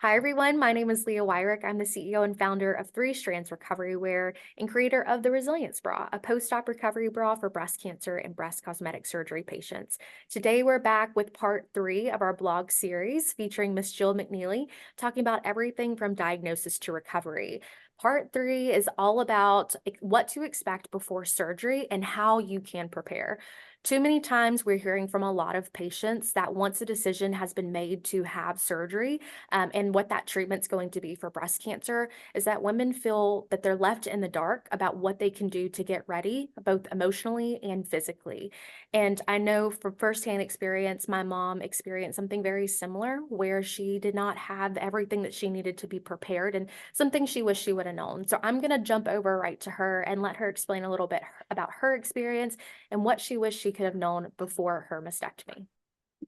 Hi, everyone. My name is Leah Wyrick. I'm the CEO and founder of Three Strands Recovery Wear and creator of the Resilience Bra, a post-op recovery bra for breast cancer and breast cosmetic surgery patients. Today, we're back with part 3 of our blog series featuring Miss Jill McNeely, talking about everything from diagnosis to recovery. Part 3 is all about what to expect before surgery and how you can prepare. Too many times we're hearing from a lot of patients that once a decision has been made to have surgery, and what that treatment's going to be for breast cancer is that women feel that they're left in the dark about what they can do to get ready, both emotionally and physically. And I know from firsthand experience, my mom experienced something very similar where she did not have everything that she needed to be prepared and something she wished she would have known. So I'm going to jump over right to her and let her explain a little bit about her experience and what she wished she could have known before her mastectomy.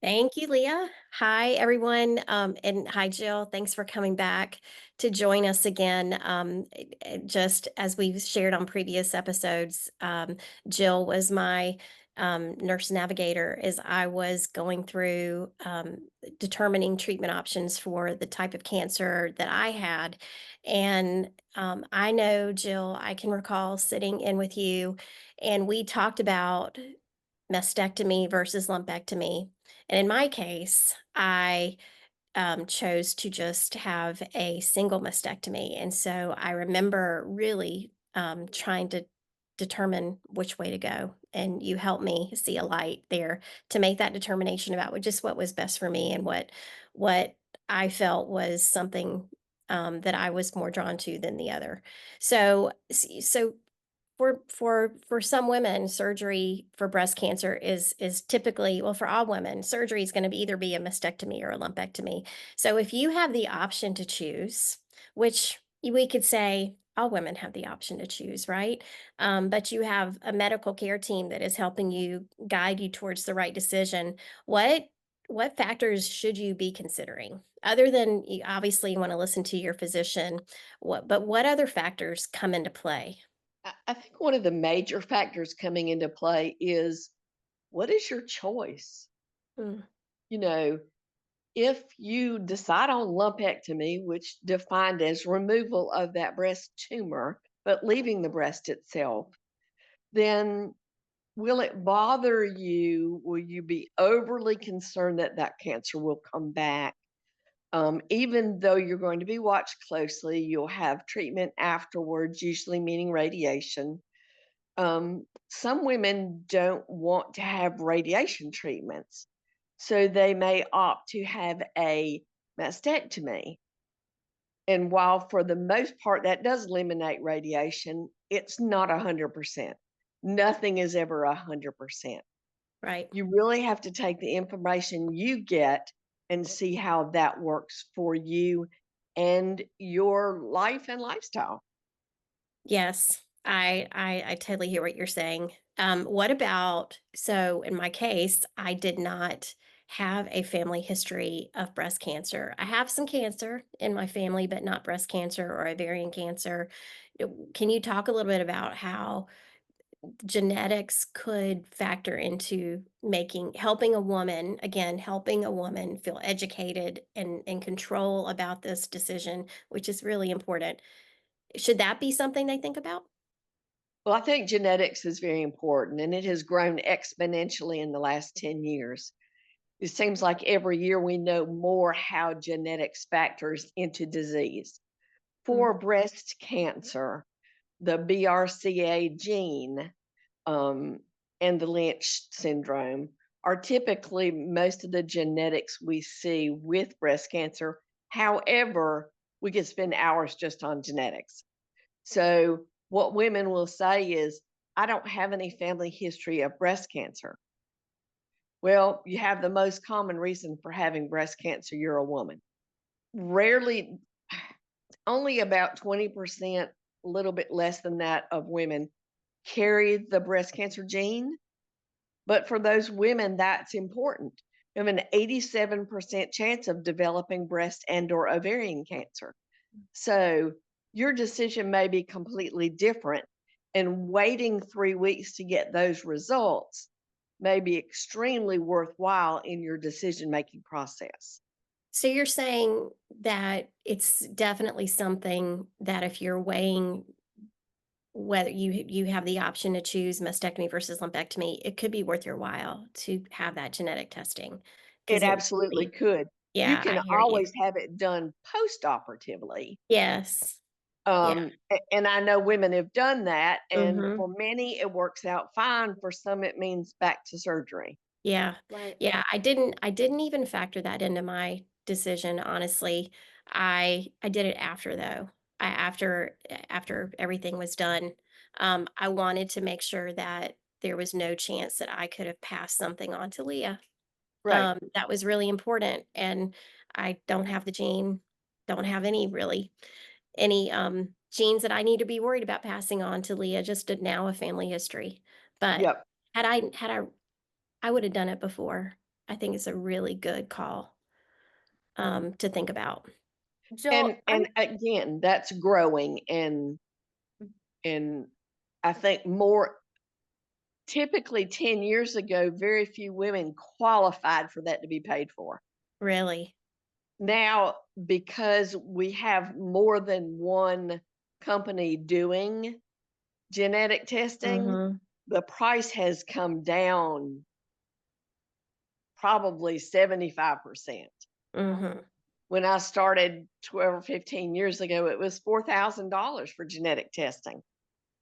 Thank you, Leah. Hi, everyone. And hi, Jill. Thanks for coming back to join us again. Just as we've shared on previous episodes, Jill was my nurse navigator as I was going through determining treatment options for the type of cancer that I had. And I know, Jill, I can recall sitting in with you, and we talked about mastectomy versus lumpectomy. And in my case, I chose to just have a single mastectomy. And so I remember really trying to determine which way to go. And you helped me see a light there to make that determination about just what was best for me and what I felt was something that I was more drawn to than the other. So for some women, surgery for breast cancer is typically, well, for all women, surgery is going to be either be a mastectomy or a lumpectomy. So if you have the option to choose, which we could say all women have the option to choose, right? But you have a medical care team that is helping you guide you towards the right decision. What factors should you be considering other than you obviously want to listen to your physician? What other factors come into play? I think one of the major factors coming into play is what is your choice? Mm, You know, if you decide on lumpectomy, which defined as removal of that breast tumor, but leaving the breast itself, then will it bother you? Will you be overly concerned that that cancer will come back? Even though you're going to be watched closely, you'll have treatment afterwards, usually meaning radiation. Some women don't want to have radiation treatments, so they may opt to have a mastectomy. And while for the most part that does eliminate radiation, it's not 100%. Nothing is ever 100%. right. You really have to take the information you get and see how that works for you and your life and lifestyle. Yes, I totally hear what you're saying. What about, so in my case, I did not have a family history of breast cancer. I have some cancer in my family, but not breast cancer or ovarian cancer. Can you talk a little bit about how genetics could factor into helping a woman, again, helping a woman feel educated and in control about this decision, which is really important. Should that be something they think about? Well, I think genetics is very important and it has grown exponentially in the last 10 years. It seems like every year we know more how genetics factors into disease. Mm, For breast cancer, the BRCA gene um, and the Lynch syndrome are typically most of the genetics we see with breast cancer. However, we could spend hours just on genetics. So, what women will say is, I don't have any family history of breast cancer. Well, you have the most common reason for having breast cancer, you're a woman. Rarely, only about 20%, a little bit less than that, of women carry the breast cancer gene. But for those women, that's important. You have an 87% chance of developing breast and or ovarian cancer. So your decision may be completely different, and waiting 3 weeks to get those results may be extremely worthwhile in your decision making process. So you're saying that it's definitely something that if you're weighing whether you have the option to choose mastectomy versus lumpectomy, it could be worth your while to have that genetic testing It because it absolutely really, could. You yeah, I can hear you. always have it done post-operatively. Yes. Yeah. And I know women have done that, and Mhm. for many, it works out fine. For some, it means back to surgery. Yeah. Right. Yeah, I didn't even factor that into my decision, honestly. I did it after though. After everything was done. I wanted to make sure that there was no chance that I could have passed something on to Leah. Right. That was really important, and I don't have the gene, don't have any genes that I need to be worried about passing on to Leah, just now a family history. But Yep. I would have done it before. I think it's a really good call, to think about. Jill, And again, that's growing, and I think more typically 10 years ago, very few women qualified for that to be paid for. Really. Now, because we have more than one company doing genetic testing, Mhm, the price has come down probably 75%. mhm. When I started 12 or 15 years ago, it was $4,000 for genetic testing.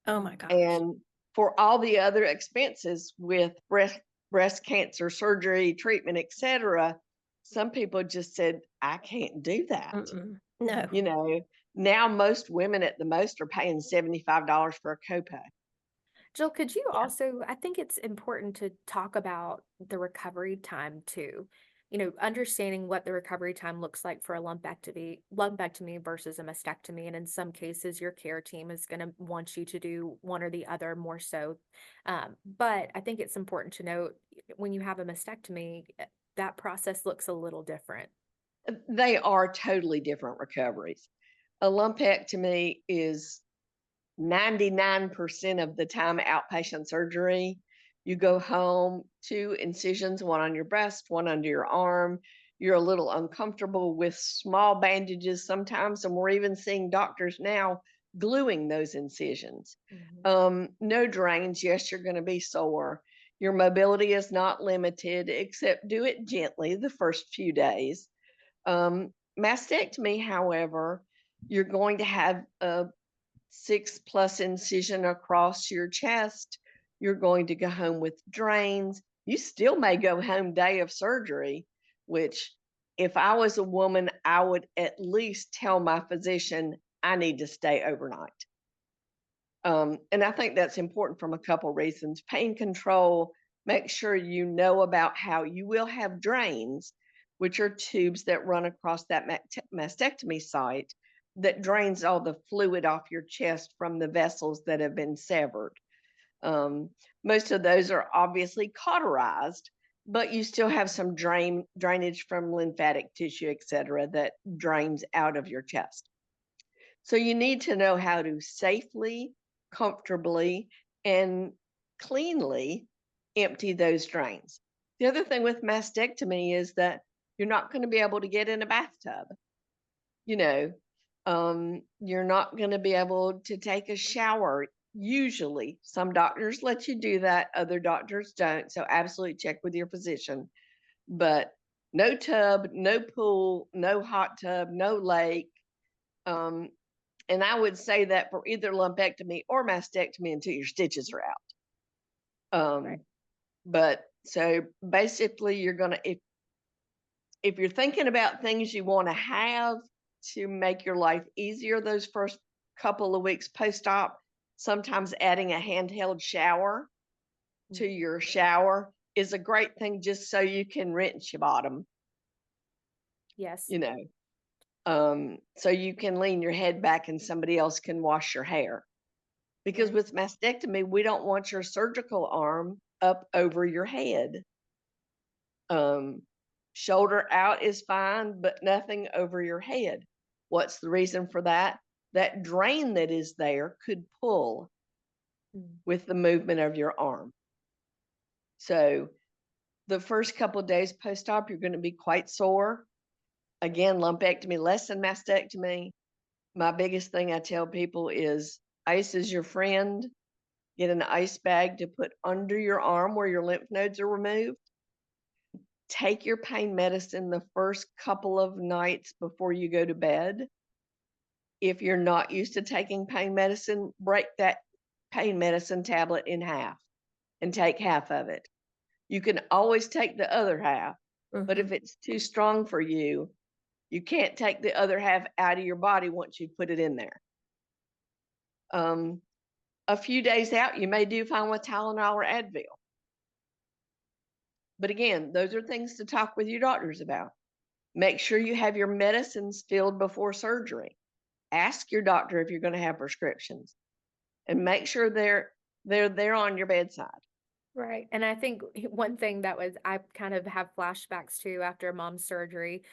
Oh my gosh. And for all the other expenses with breast cancer surgery, treatment, etc., some people just said, I can't do that. Mm-mm. No. You know, now most women at the most are paying $75 for a copay. Jill, could you Yeah. also, I think it's important to talk about the recovery time too. Understanding what the recovery time looks like for a lumpectomy versus a mastectomy. And in some cases, your care team is going to want you to do one or the other more so. But I think it's important to note when you have a mastectomy, that process looks a little different. They are totally different recoveries. A lumpectomy is 99% of the time outpatient surgery. You go home, 2 incisions, one on your breast, one under your arm. You're a little uncomfortable with small bandages sometimes, and we're even seeing doctors now gluing those incisions. Mhm. No drains. Yes, you're going to be sore. Your mobility is not limited, except do it gently the first few days. Mastectomy, however, you're going to have a 6+ incision across your chest. You're going to go home with drains. You still may go home day of surgery, which if I was a woman, I would at least tell my physician I need to stay overnight. And I think that's important from a couple reasons. Pain control, make sure you know about how you will have drains, which are tubes that run across that mastectomy site that drains all the fluid off your chest from the vessels that have been severed. Um, Most of those are obviously cauterized, but you still have some drainage from lymphatic tissue, et cetera, that drains out of your chest. So you need to know how to safely, comfortably, and cleanly empty those drains. The other thing with mastectomy is that you're not going to be able to get in a bathtub. You know, you're not going to be able to take a shower. Usually, some doctors let you do that, other doctors don't. So, absolutely check with your physician. But no tub, no pool, no hot tub, no lake. Um, and I would say that for either lumpectomy or mastectomy until your stitches are out. Right. But so basically, you're gonna if you're thinking about things you want to have to make your life easier those first couple of weeks post-op, sometimes adding a handheld shower to your shower is a great thing just so you can rinse your bottom, Yes. you know. So you can lean your head back and somebody else can wash your hair. Because Right. with mastectomy, we don't want your surgical arm up over your head. Um, Shoulder out is fine, but nothing over your head. What's the reason for that? That drain that is there could pull Mm. with the movement of your arm. So the first couple of days post op, you're going to be quite sore. Again, lumpectomy less than mastectomy. My biggest thing I tell people is ice is your friend. Get an ice bag to put under your arm where your lymph nodes are removed. Take your pain medicine the first couple of nights before you go to bed. If you're not used to taking pain medicine, break that pain medicine tablet in half and take half of it. You can always take the other half, but if Mhm. it's too strong for you, you can't take the other half out of your body once you put it in there. A few days out, you may do fine with Tylenol or Advil. But again, those are things to talk with your doctors about. Make sure you have your medicines filled before surgery. Ask your doctor if you're going to have prescriptions, and make sure they're there on your bedside. Right. And I think one thing that was, I kind of have flashbacks to after mom's surgery,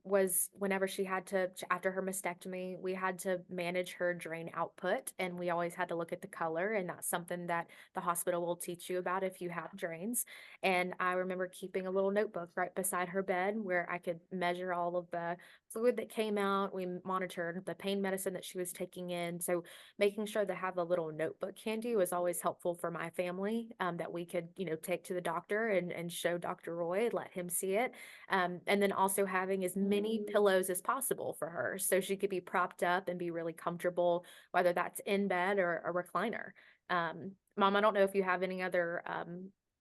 was whenever she had to, after her mastectomy, we had to manage her drain output. And we always had to look at the color. And that's something that the hospital will teach you about if you have drains. And I remember keeping a little notebook right beside her bed where I could measure all of the fluid that came out. We monitored the pain medicine that she was taking in. So making sure to have a little notebook handy was always helpful for my family, that we could, take to the doctor and show Dr. Roy, let him see it. And then also having as many pillows as possible for her so she could be propped up and be really comfortable, whether that's in bed or a recliner. Mom, I don't know if you have any other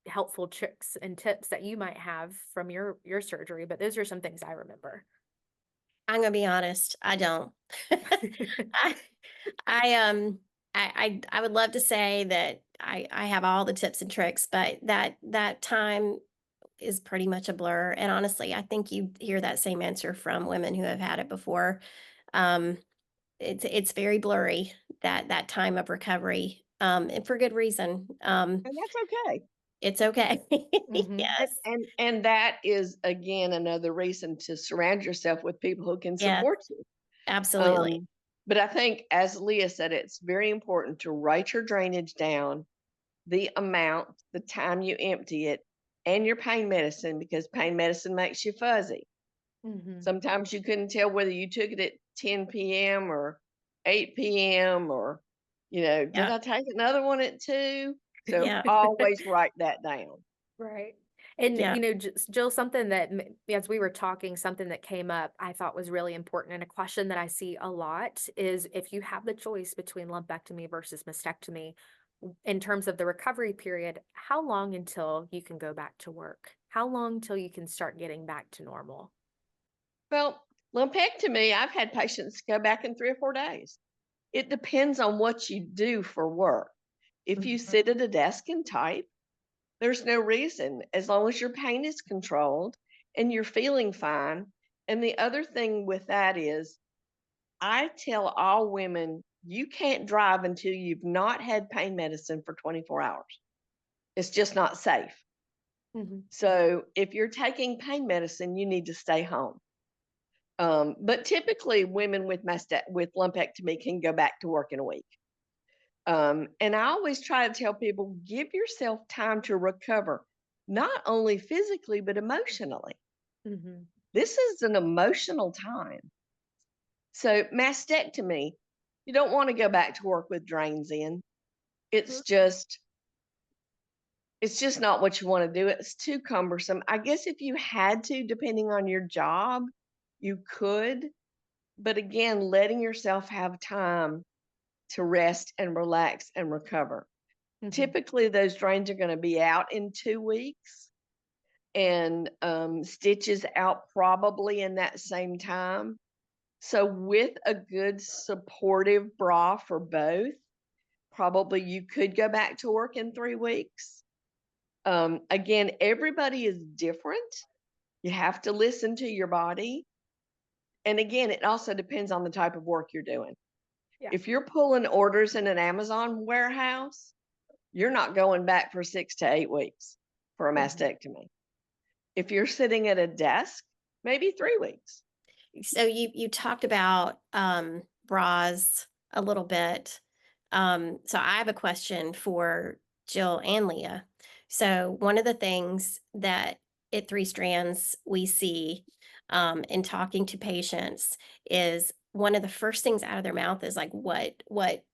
helpful tricks and tips that you might have from your surgery, but those are some things I remember. I'm gonna be honest, I don't. I I I would love to say that I have all the tips and tricks, but that time is pretty much a blur. And honestly, I think you hear that same answer from women who have had it before. Um, it's very blurry, that time of recovery, and for good reason. And that's okay. It's okay. Hmm. Yes, And that is again another reason to surround yourself with people who can yes, support you. absolutely. Um, but I think, as Leah said, it's very important to write your drainage down, the amount, the time you empty it, and your pain medicine, because pain medicine makes you fuzzy. Hmm. Sometimes you couldn't tell whether you took it at 10 p.m. or 8 p.m. or, did Yeah, I take another one at 2? So yeah, always write that down. Right. And, yeah. Jill, something that, as we were talking, something that came up I thought was really important, and a question that I see a lot is if you have the choice between lumpectomy versus mastectomy, in terms of the recovery period, how long until you can go back to work? How long till you can start getting back to normal? Well, lumpectomy, I've had patients go back in 3 or 4 days. It depends on what you do for work. If you Mhm. sit at a desk and type, there's no reason, as long as your pain is controlled and you're feeling fine. And the other thing with that is, I tell all women, you can't drive until you've not had pain medicine for 24 hours. It's just not safe. Hmm. So if you're taking pain medicine, you need to stay home. But typically, women with lumpectomy can go back to work in a week. And I always try to tell people, give yourself time to recover, not only physically, but emotionally. Hmm. This is an emotional time. So, mastectomy, you don't want to go back to work with drains in. It's just, it's just not what you want to do. It's too cumbersome. I guess if you had to, depending on your job, you could. But again, letting yourself have time to rest and relax and recover. Hmm. Typically, those drains are going to be out in 2 weeks, and stitches out probably in that same time. So, with a good supportive bra for both, probably you could go back to work in 3 weeks. Again, everybody is different. You have to listen to your body. And again, it also depends on the type of work you're doing. Yeah. If you're pulling orders in an Amazon warehouse, you're not going back for 6 to 8 weeks for a Hmm. mastectomy. If you're sitting at a desk, maybe 3 weeks. So you talked about bras a little bit. So I have a question for Jill and Leah. So one of the things that at Three Strands we see in talking to patients is one of the first things out of their mouth is like, what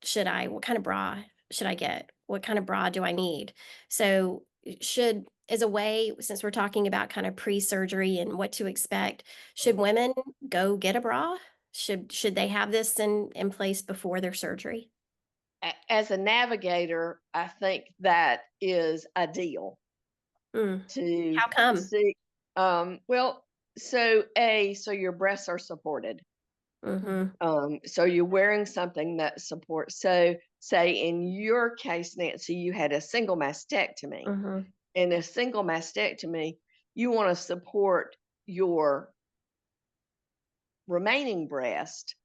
kind of bra should I get? What kind of bra do I need? So should as a way, since we're talking about kind of pre-surgery and what to expect, should women go get a bra? Should they have this in place before their surgery? As a navigator, I think that is ideal Mm. to How come? see. Well, so your breasts are supported. Mhm. So you're wearing something that supports. So, say in your case, Nancy, you had a single mastectomy. Mhm. In a single mastectomy, you want to support your remaining breast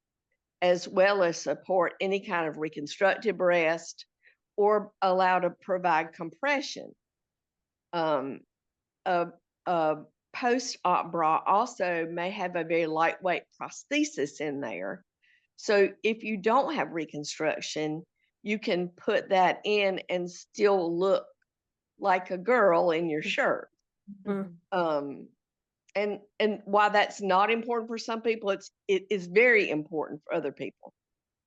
as well as support any kind of reconstructed breast or allow to provide compression. Um, a, a post-op bra also may have a very lightweight prosthesis in there. So if you don't have reconstruction, you can put that in and still look like a girl in your shirt. Mm. Um, and while that's not important for some people, it is very important for other people.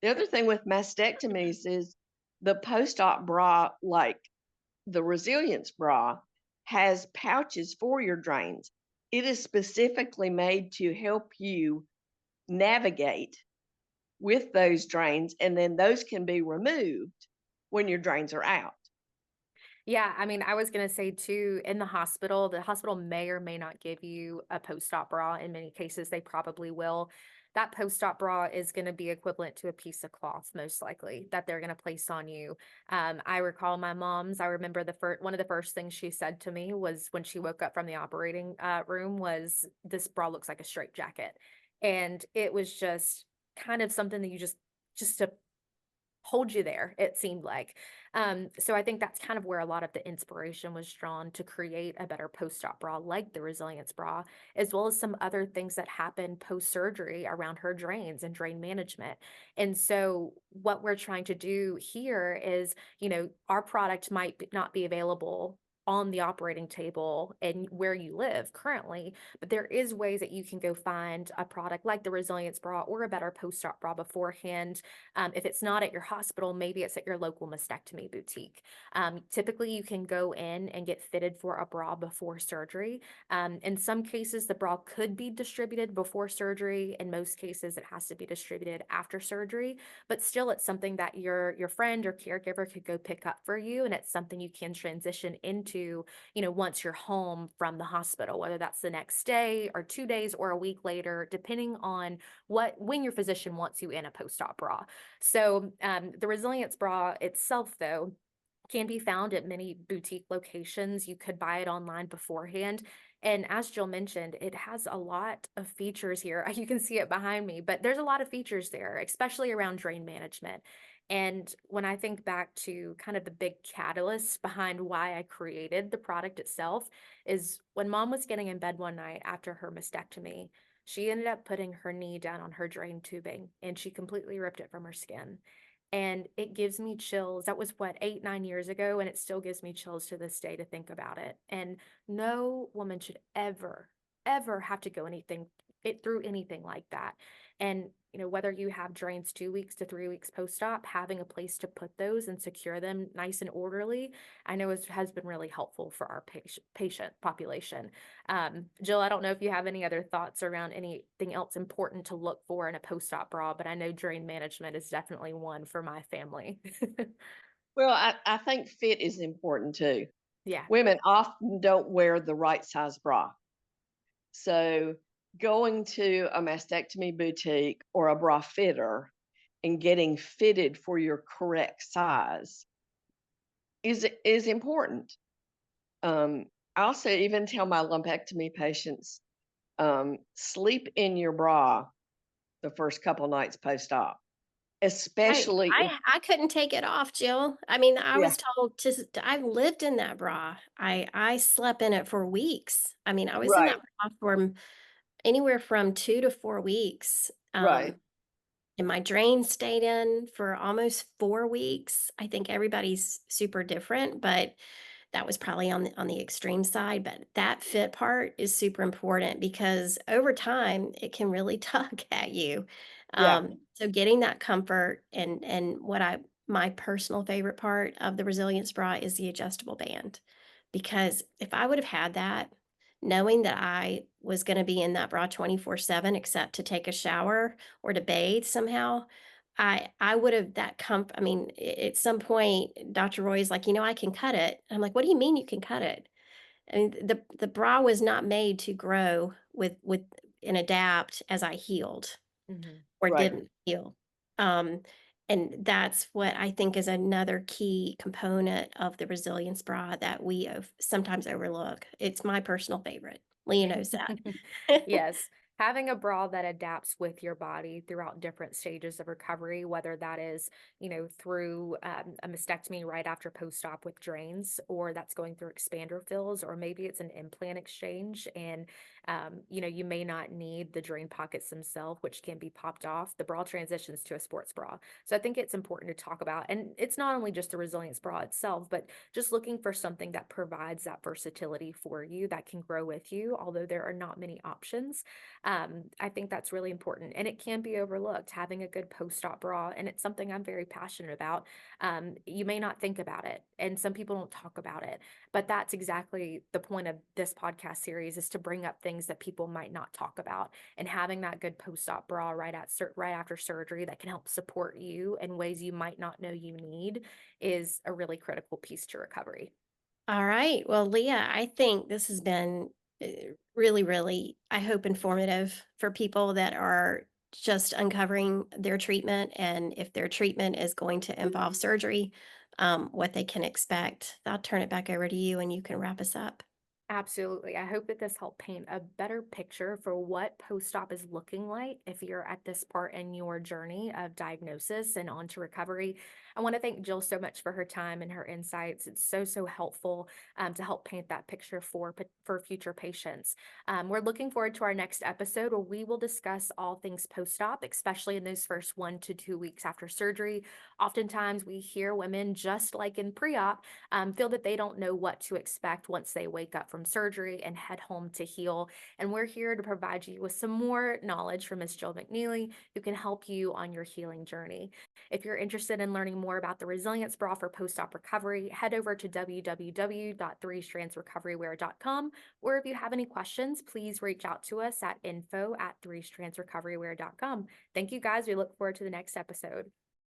The other thing with mastectomies is the post-op bra, like the resilience bra, has pouches for your drains. It is specifically made to help you navigate with those drains, and then those can be removed when your drains are out. Yeah, I mean, I was gonna say too, in the hospital may or may not give you a post-op bra. In many cases, they probably will. That post-op bra is gonna be equivalent to a piece of cloth, most likely, that they're gonna place on you. I recall my mom's, I remember one of the first things she said to me was when she woke up from the operating room was, "This bra looks like a straitjacket." And it was just kind of something that just to hold you there, it seemed like. So I think that's kind of where a lot of the inspiration was drawn to create a better post-op bra like the resilience bra, as well as some other things that happen post-surgery around her drains and drain management. And so what we're trying to do here is, our product might not be available on the operating table and where you live currently, but there is ways that you can go find a product like the resilience bra or a better post-op bra beforehand. If it's not at your hospital, maybe it's at your local mastectomy boutique. Typically, you can go in and get fitted for a bra before surgery. In some cases, the bra could be distributed before surgery. In most cases, it has to be distributed after surgery. But still, it's something that your friend or caregiver could go pick up for you, and it's something you can transition into, once you're home from the hospital, whether that's the next day or 2 days or a week later, depending on when your physician wants you in a post-op bra. So the resilience bra itself, though, can be found at many boutique locations. You could buy it online beforehand. And as Jill mentioned, it has a lot of features here. You can see it behind me, but there's a lot of features there, especially around drain management. And when I think back to kind of the big catalyst behind why I created the product itself, is when mom was getting in bed one night after her mastectomy, she ended up putting her knee down on her drain tubing and she completely ripped it from her skin. And it gives me chills. That was what, 8, 9 years ago, and it still gives me chills to this day to think about it. And no woman should ever, ever have to go through anything like that. And whether you have drains 2 weeks to 3 weeks post-op, having a place to put those and secure them nice and orderly, I know has been really helpful for our patient population. Jill, I don't know if you have any other thoughts around anything else important to look for in a post-op bra, but I know drain management is definitely one for my family. Well, I think fit is important too. Yeah. Women often don't wear the right size bra. So going to a mastectomy boutique or a bra fitter and getting fitted for your correct size is important. I also even tell my lumpectomy patients, sleep in your bra the first couple nights post-op, I especially if I couldn't take it off, Jill. I mean, I yeah, was told I lived in that bra. I slept in it for weeks. I mean, I was in that right, bra for anywhere from 2 to 4 weeks. right. And my drain stayed in for almost 4 weeks. I think everybody's super different, but that was probably on the extreme side, but that fit part is super important because over time it can really tug at you. Yeah. So getting that comfort and what I my personal favorite part of the resilience bra is the adjustable band. Because if I would have had that, knowing that I was going to be in that bra 24/7 except to take a shower or to bathe somehow, I would have I mean, at some point, Dr. Roy's like, I can cut it. I'm like, what do you mean you can cut it? I mean, the bra was not made to grow with and adapt as I healed Mhm. or Right. didn't heal. Um, and that's what I think is another key component of the resilience bra that we sometimes overlook. It's my personal favorite. Leah knows that. Yes, having a bra that adapts with your body throughout different stages of recovery, whether that is, through a mastectomy right after post-op with drains, or that's going through expander fills, or maybe it's an implant exchange, and you may not need the drain pockets themselves, which can be popped off. The bra transitions to a sports bra. So I think it's important to talk about, and it's not only just the resilience bra itself, but just looking for something that provides that versatility for you that can grow with you, although there are not many options. I think that's really important, and it can be overlooked having a good post-op bra, and it's something I'm very passionate about. You may not think about it, and some people don't talk about it, but that's exactly the point of this podcast series, is to bring up things that people might not talk about, and having that good post-op bra right after surgery that can help support you in ways you might not know you need is a really critical piece to recovery. All right. Well, Leah, I think this has been uh, really, really, I hope, informative for people that are just uncovering their treatment and if their treatment is going to involve surgery, what they can expect. I'll turn it back over to you and you can wrap us up. Absolutely. I hope that this helped paint a better picture for what post-op is looking like if you're at this part in your journey of diagnosis and on to recovery. I want to thank Jill so much for her time and her insights. It's so, so helpful to help paint that picture for future patients. We're looking forward to our next episode where we will discuss all things post-op, especially in those first 1 to 2 weeks after surgery. Oftentimes we hear women, just like in pre-op, feel that they don't know what to expect once they wake up from surgery and head home to heal. And we're here to provide you with some more knowledge from Ms. Jill McNeely, who can help you on your healing journey. If you're interested in learning more about the resilience bra for post-op recovery, head over to www.3strandsrecoverywear.com. Or if you have any questions, please reach out to us at info@3strandsrecoverywear.com. Thank you guys. We look forward to the next episode.